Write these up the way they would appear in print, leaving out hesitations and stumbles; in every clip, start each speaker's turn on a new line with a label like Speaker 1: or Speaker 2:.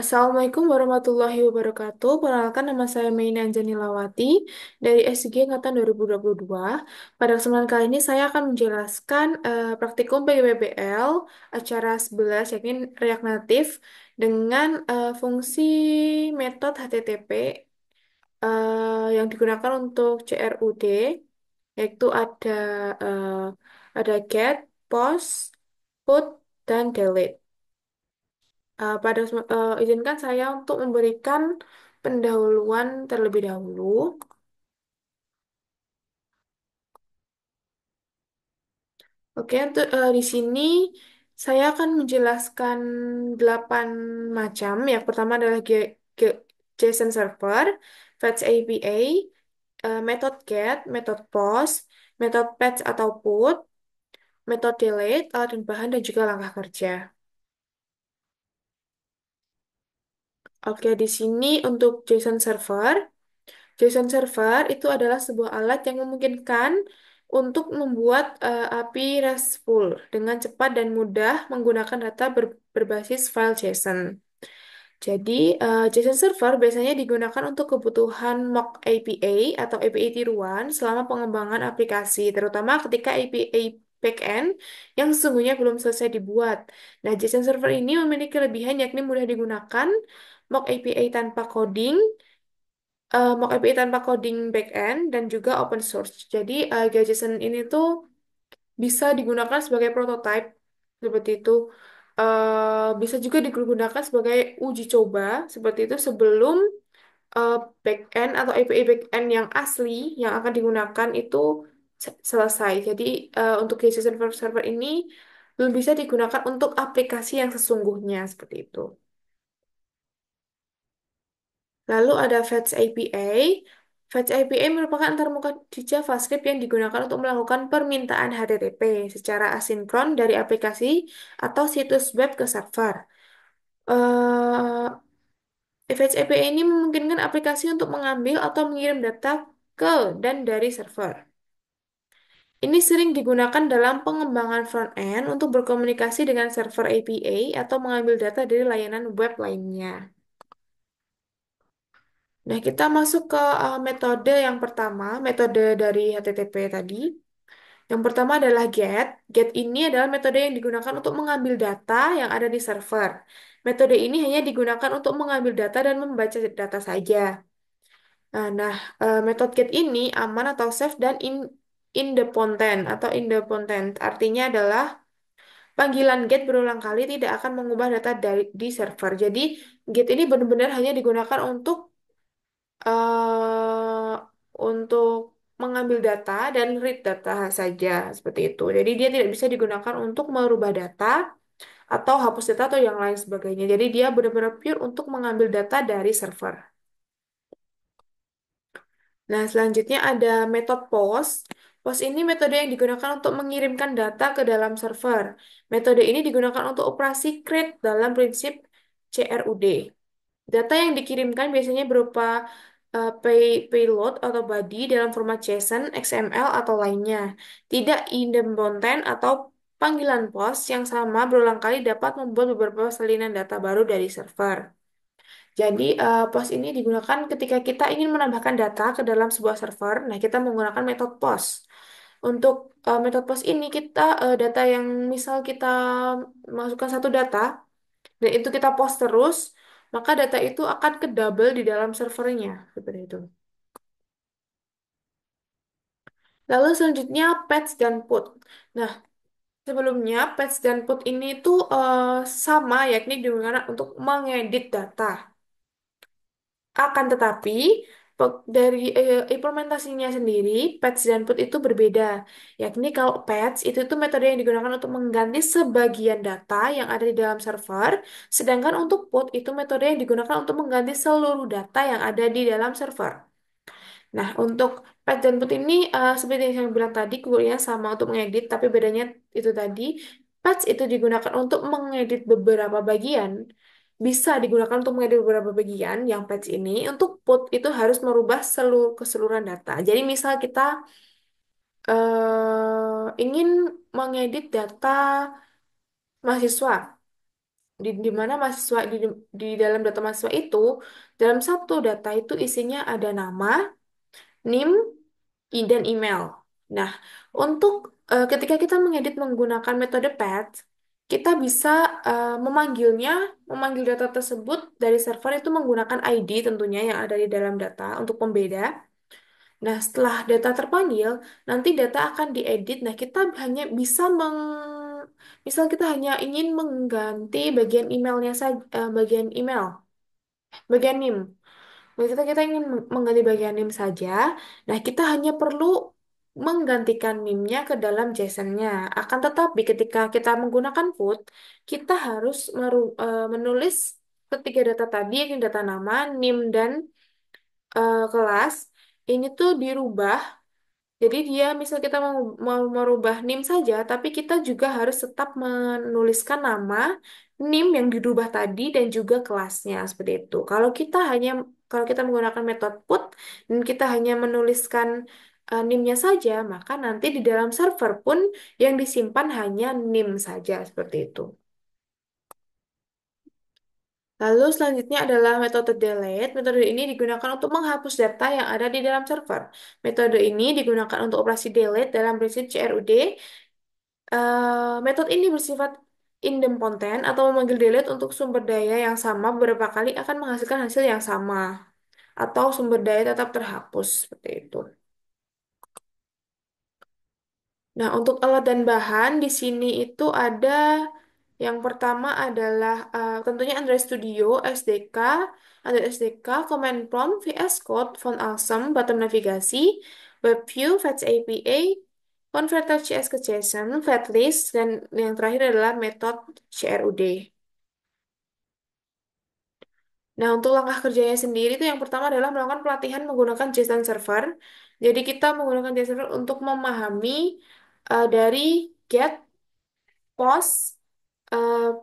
Speaker 1: Assalamualaikum warahmatullahi wabarakatuh. Perkenalkan nama saya Meina Anjani Lawati dari SG Angkatan 2022. Pada kesempatan kali ini saya akan menjelaskan praktikum PGBBL acara 11 yakni React Native dengan fungsi metode HTTP yang digunakan untuk CRUD, yaitu eh, ada get, post, put, dan delete. Izinkan saya untuk memberikan pendahuluan terlebih dahulu. Oke, untuk di sini saya akan menjelaskan 8 macam. Yang pertama adalah JSON Server, Fetch API, method get, method post, method fetch atau put, method delete, alat dan bahan, dan juga langkah kerja. Oke, di sini untuk JSON Server. JSON Server itu adalah sebuah alat yang memungkinkan untuk membuat API RESTful dengan cepat dan mudah menggunakan data berbasis file JSON. Jadi, JSON Server biasanya digunakan untuk kebutuhan mock API atau API tiruan selama pengembangan aplikasi, terutama ketika API backend yang sesungguhnya belum selesai dibuat. Nah, JSON Server ini memiliki kelebihan yakni mudah digunakan, mock API tanpa coding, mock API tanpa coding backend dan juga open source. Jadi JSON ini tuh bisa digunakan sebagai prototype seperti itu. Bisa juga digunakan sebagai uji coba seperti itu sebelum uh, backend atau API backend yang asli yang akan digunakan itu selesai. Jadi untuk JSON server ini belum bisa digunakan untuk aplikasi yang sesungguhnya seperti itu. Lalu ada Fetch API. Fetch API merupakan antarmuka di JavaScript yang digunakan untuk melakukan permintaan HTTP secara asinkron dari aplikasi atau situs web ke server. Fetch API ini memungkinkan aplikasi untuk mengambil atau mengirim data ke dan dari server. Ini sering digunakan dalam pengembangan front-end untuk berkomunikasi dengan server API atau mengambil data dari layanan web lainnya. Nah, kita masuk ke metode yang pertama, metode dari HTTP tadi. Yang pertama adalah get. Get ini adalah metode yang digunakan untuk mengambil data yang ada di server. Metode ini hanya digunakan untuk mengambil data dan membaca data saja. Metode get ini aman atau safe dan independent atau independent. Artinya adalah panggilan get berulang kali tidak akan mengubah data di server. Jadi, get ini benar-benar hanya digunakan eh untuk mengambil data dan read data saja seperti itu. Jadi dia tidak bisa digunakan untuk merubah data atau hapus data atau yang lain sebagainya. Jadi dia benar-benar pure untuk mengambil data dari server. Nah, selanjutnya ada metode POST. POST ini metode yang digunakan untuk mengirimkan data ke dalam server. Metode ini digunakan untuk operasi create dalam prinsip CRUD. Data yang dikirimkan biasanya berupa payload atau body dalam format JSON, XML, atau lainnya. Tidak idempotent atau panggilan POST yang sama berulang kali dapat membuat beberapa salinan data baru dari server. Jadi, POST ini digunakan ketika kita ingin menambahkan data ke dalam sebuah server. Nah, kita menggunakan metode POST. Untuk metode POST ini, data yang misal kita masukkan satu data, dan itu kita post terus, maka data itu akan ke double di dalam servernya, seperti itu. Lalu selanjutnya patch dan put. Nah, sebelumnya patch dan put ini tuh sama, yakni digunakan untuk mengedit data. Akan tetapi dari implementasinya sendiri, patch dan put itu berbeda. Yakni kalau patch itu tuh metode yang digunakan untuk mengganti sebagian data yang ada di dalam server, sedangkan untuk put itu metode yang digunakan untuk mengganti seluruh data yang ada di dalam server. Nah, untuk patch dan put ini seperti yang saya bilang tadi, kegunaannya sama untuk mengedit, tapi bedanya itu tadi, patch itu digunakan untuk mengedit beberapa bagian, bisa digunakan untuk mengedit beberapa bagian yang patch ini. Untuk put itu harus merubah keseluruhan data. Jadi misal kita ingin mengedit data mahasiswa. di mana mahasiswa di dalam data mahasiswa itu, dalam satu data itu isinya ada nama, NIM, dan email. Nah, untuk ketika kita mengedit menggunakan metode PET, kita bisa memanggil data tersebut dari server itu menggunakan ID tentunya yang ada di dalam data untuk pembeda. Nah, setelah data terpanggil, nanti data akan diedit. Nah, kita hanya bisa misal kita hanya ingin mengganti bagian emailnya saja, bagian email, bagian NIM. Kita ingin mengganti bagian NIM saja. Nah, kita hanya perlu menggantikan NIM-nya ke dalam JSON-nya. Akan tetapi ketika kita menggunakan put, kita harus menulis ketiga data tadi, yang data nama, NIM, dan kelas. Ini tuh dirubah jadi dia misal kita mau merubah NIM saja, tapi kita juga harus tetap menuliskan nama NIM yang dirubah tadi dan juga kelasnya seperti itu. Kalau kita menggunakan metode put dan kita hanya menuliskan NIM-nya saja, maka nanti di dalam server pun yang disimpan hanya NIM saja seperti itu. Lalu selanjutnya adalah metode delete. Metode ini digunakan untuk menghapus data yang ada di dalam server. Metode ini digunakan untuk operasi delete dalam prinsip CRUD. Metode ini bersifat idempotent atau memanggil delete untuk sumber daya yang sama beberapa kali akan menghasilkan hasil yang sama atau sumber daya tetap terhapus seperti itu. Nah, untuk alat dan bahan di sini itu ada yang pertama adalah tentunya Android Studio, SDK, Android SDK, Command Prompt, VS Code, Font Awesome, button navigasi, WebView, Fetch API, Converter CS ke JSON, Fatlist, dan yang terakhir adalah metode CRUD. Nah, untuk langkah kerjanya sendiri itu yang pertama adalah melakukan pelatihan menggunakan JSON Server. Jadi kita menggunakan JSON Server untuk memahami dari get, post,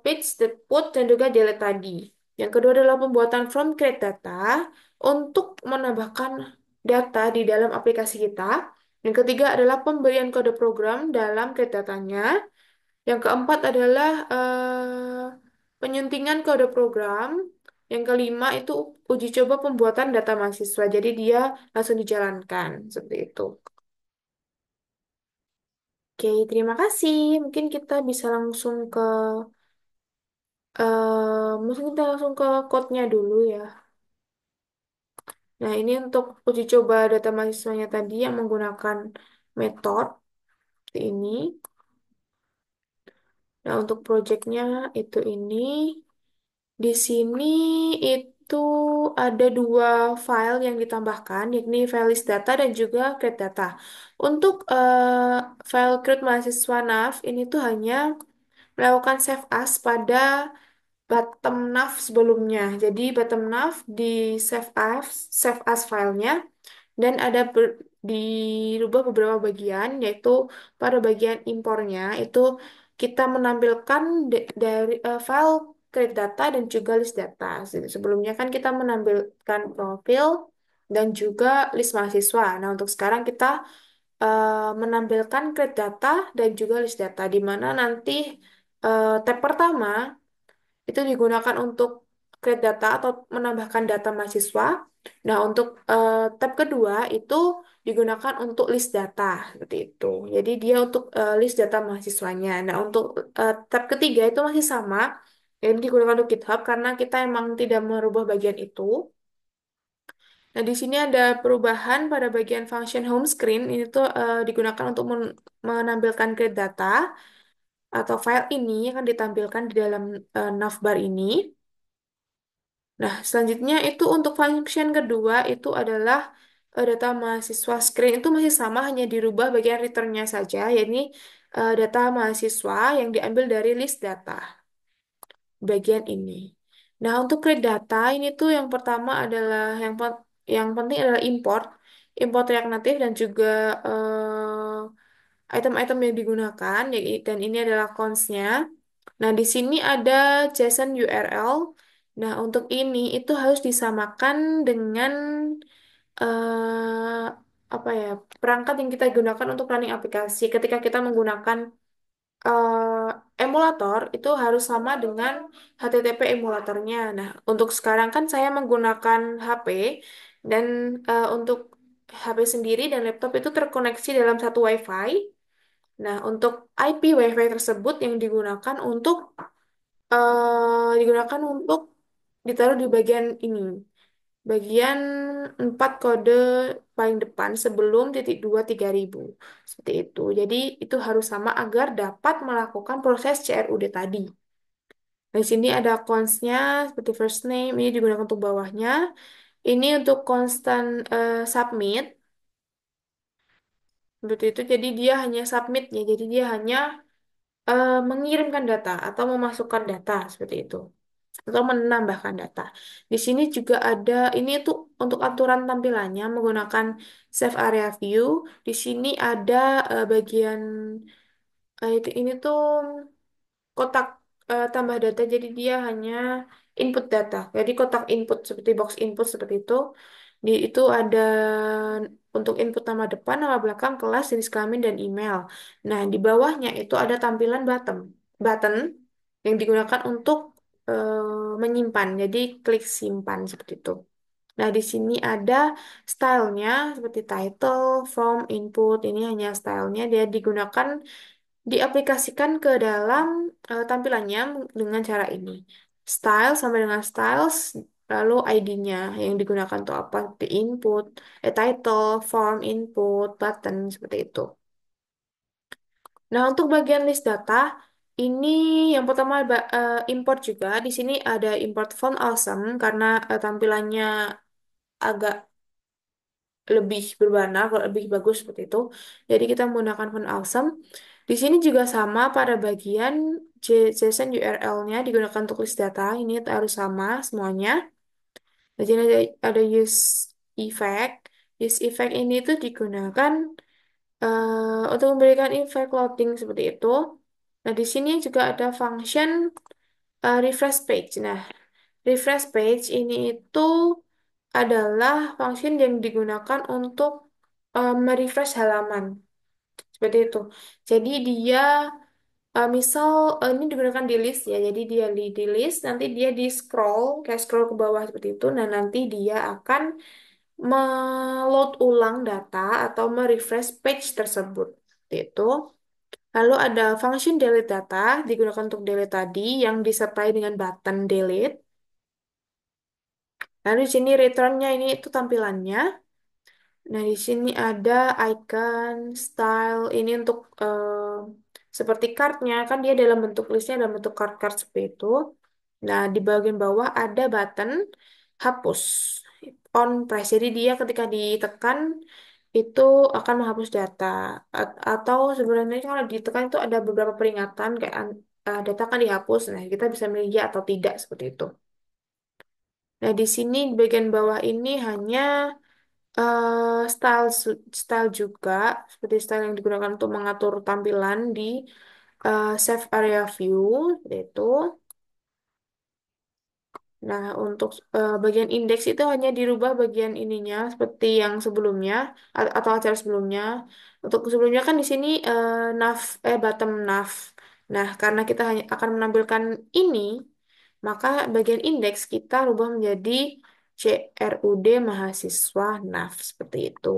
Speaker 1: page, put, dan juga delete tadi. Yang kedua adalah pembuatan from create data untuk menambahkan data di dalam aplikasi kita. Yang ketiga adalah pemberian kode program dalam create datanya. Yang keempat adalah penyuntingan kode program. Yang kelima itu uji coba pembuatan data mahasiswa. Jadi dia langsung dijalankan seperti itu. Oke, terima kasih. Mungkin kita bisa langsung mungkin kita langsung ke code-nya dulu ya. Nah, ini untuk uji coba data mahasiswanya tadi yang menggunakan metode ini. Nah, untuk projectnya itu ini. Di sini itu ada dua file yang ditambahkan, yakni file list data dan juga create data. Untuk file create mahasiswa NAV ini tuh hanya melakukan save as pada bottom nav sebelumnya. Jadi bottom nav di save as filenya dan dirubah beberapa bagian, yaitu pada bagian impornya itu kita menampilkan dari file create data dan juga list data. Sebelumnya kan kita menampilkan profil dan juga list mahasiswa. Nah, untuk sekarang kita menampilkan create data dan juga list data, di mana nanti tab pertama itu digunakan untuk create data atau menambahkan data mahasiswa. Nah, untuk tab kedua itu digunakan untuk list data seperti itu. Jadi dia untuk list data mahasiswanya. Nah, untuk tab ketiga itu masih sama. Yang digunakan untuk GitHub karena kita emang tidak merubah bagian itu. Nah, di sini ada perubahan pada bagian function home screen. Ini tuh digunakan untuk menampilkan create data atau file ini akan ditampilkan di dalam navbar ini. Nah, selanjutnya itu untuk function kedua itu adalah data mahasiswa screen itu masih sama hanya dirubah bagian returnnya saja, yakni data mahasiswa yang diambil dari list data bagian ini. Nah, untuk create data ini tuh yang pertama adalah yang penting adalah import React Native dan juga item-item yang digunakan, dan ini adalah cons-nya. Nah, di sini ada JSON URL. Nah, untuk ini itu harus disamakan dengan apa ya perangkat yang kita gunakan untuk running aplikasi. Ketika kita menggunakan emulator itu harus sama dengan HTTP emulatornya. Nah, untuk sekarang kan saya menggunakan HP dan untuk HP sendiri dan laptop itu terkoneksi dalam satu WiFi. Nah, untuk IP WiFi tersebut yang digunakan untuk ditaruh di bagian ini, bagian 4 kode paling depan sebelum 23000 seperti itu. Jadi itu harus sama agar dapat melakukan proses CRUD tadi. Nah, di sini ada cons-nya seperti first name ini digunakan untuk bawahnya. Ini untuk constant submit seperti itu. Jadi dia hanya submit ya. Jadi dia hanya mengirimkan data atau memasukkan data seperti itu atau menambahkan data. Di sini juga ada ini tuh untuk aturan tampilannya menggunakan Save Area View. Di sini ada bagian ini tuh kotak tambah data. Jadi dia hanya input data. Jadi kotak input seperti box input seperti itu. Di itu ada untuk input nama depan, nama belakang, kelas, jenis kelamin dan email. Nah, di bawahnya itu ada tampilan button yang digunakan untuk menyimpan. Jadi klik simpan seperti itu. Nah, di sini ada stylenya seperti title, from, input. Ini hanya stylenya dia digunakan diaplikasikan ke dalam tampilannya dengan cara ini. Style sampai dengan styles, lalu ID-nya yang digunakan untuk apa? Di input, title, form, input, button, seperti itu. Nah, untuk bagian list data, ini yang pertama import juga. Di sini ada import font awesome karena tampilannya agak lebih berwarna, lebih bagus seperti itu. Jadi kita menggunakan font awesome. Di sini juga sama pada bagian JSON URL-nya digunakan untuk list data. Ini harus sama semuanya. Di sini ada use effect. Use effect ini tuh digunakan untuk memberikan efek loading seperti itu. Nah, di sini juga ada function refresh page. Nah, refresh page ini itu adalah function yang digunakan untuk merefresh halaman. Seperti itu. Jadi dia misal ini digunakan di list ya. Jadi dia di list, nanti dia di scroll, kayak scroll ke bawah seperti itu. Nah, nanti dia akan meload ulang data atau merefresh page tersebut. Seperti itu. Lalu ada function delete data digunakan untuk delete tadi yang disertai dengan button delete. Lalu di sini returnnya ini itu tampilannya. Nah, di sini ada icon, style, ini untuk seperti cardnya, kan dia dalam bentuk listnya dalam bentuk card-card seperti itu. Nah, di bagian bawah ada button hapus, on press. Jadi dia ketika ditekan itu akan menghapus data. Atau sebenarnya kalau ditekan itu ada beberapa peringatan kayak data akan dihapus. Nah, kita bisa milih ya atau tidak seperti itu. Nah, di sini di bagian bawah ini hanya style juga seperti style yang digunakan untuk mengatur tampilan di save area view seperti itu. Nah, untuk bagian indeks itu hanya dirubah bagian ininya seperti yang sebelumnya atau acara sebelumnya. Untuk sebelumnya kan di sini bottom nav. Nah, karena kita hanya akan menampilkan ini, maka bagian indeks kita rubah menjadi CRUD mahasiswa nav seperti itu.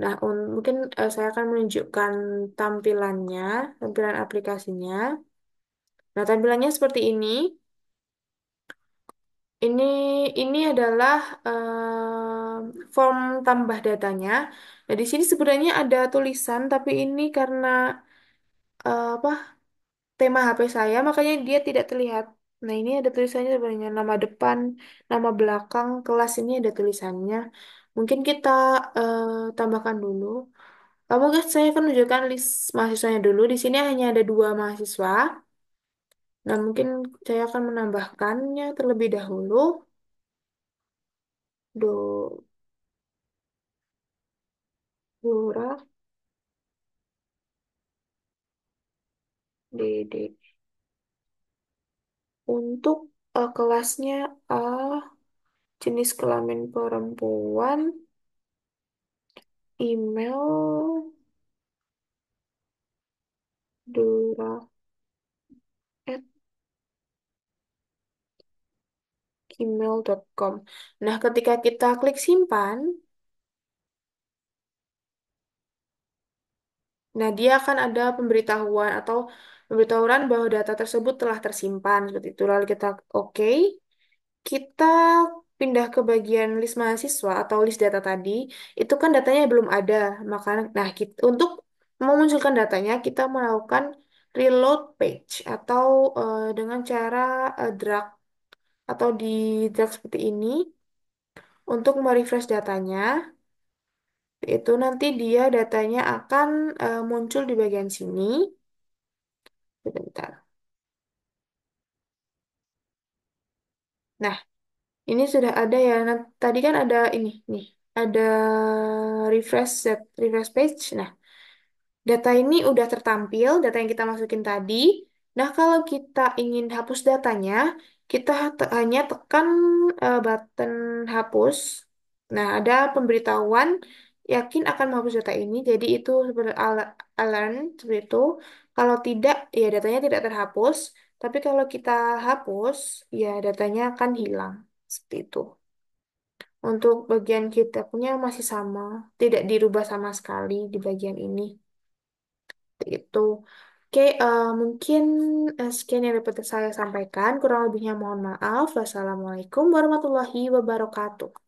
Speaker 1: Nah, mungkin saya akan menunjukkan tampilannya, tampilan aplikasinya. Nah, tampilannya seperti ini. Ini ini adalah form tambah datanya. Nah, di sini sebenarnya ada tulisan, tapi ini karena apa tema HP saya, makanya dia tidak terlihat. Nah, ini ada tulisannya sebenarnya nama depan, nama belakang, kelas ini ada tulisannya. Mungkin kita tambahkan dulu. Mungkin saya akan menunjukkan list mahasiswanya dulu. Di sini hanya ada 2 mahasiswa. Nah, mungkin saya akan menambahkannya terlebih dahulu. Do Dora, Dede. Untuk kelasnya A, jenis kelamin perempuan, email, Dura at gmail.com. Nah, ketika kita klik simpan, nah dia akan ada pemberitahuan atau pemberitahuan bahwa data tersebut telah tersimpan seperti itu. Lalu kita oke, kita pindah ke bagian list mahasiswa atau list data tadi. Itu kan datanya belum ada, maka nah kita, untuk memunculkan datanya kita melakukan reload page atau dengan cara drag atau di drag seperti ini untuk merefresh datanya. Itu nanti dia datanya akan muncul di bagian sini. Sebentar. Nah, ini sudah ada ya. Nah, tadi kan ada ini nih, ada refresh page. Nah, data ini udah tertampil, data yang kita masukin tadi. Nah, kalau kita ingin hapus datanya, kita hanya tekan button hapus. Nah, ada pemberitahuan yakin akan menghapus data ini. Jadi itu seperti alert seperti itu. Kalau tidak, ya datanya tidak terhapus. Tapi kalau kita hapus, ya datanya akan hilang. Seperti itu. Untuk bagian kita punya masih sama, tidak dirubah sama sekali di bagian ini. Itu. Oke, mungkin sekian yang dapat saya sampaikan. Kurang lebihnya mohon maaf. Wassalamualaikum warahmatullahi wabarakatuh.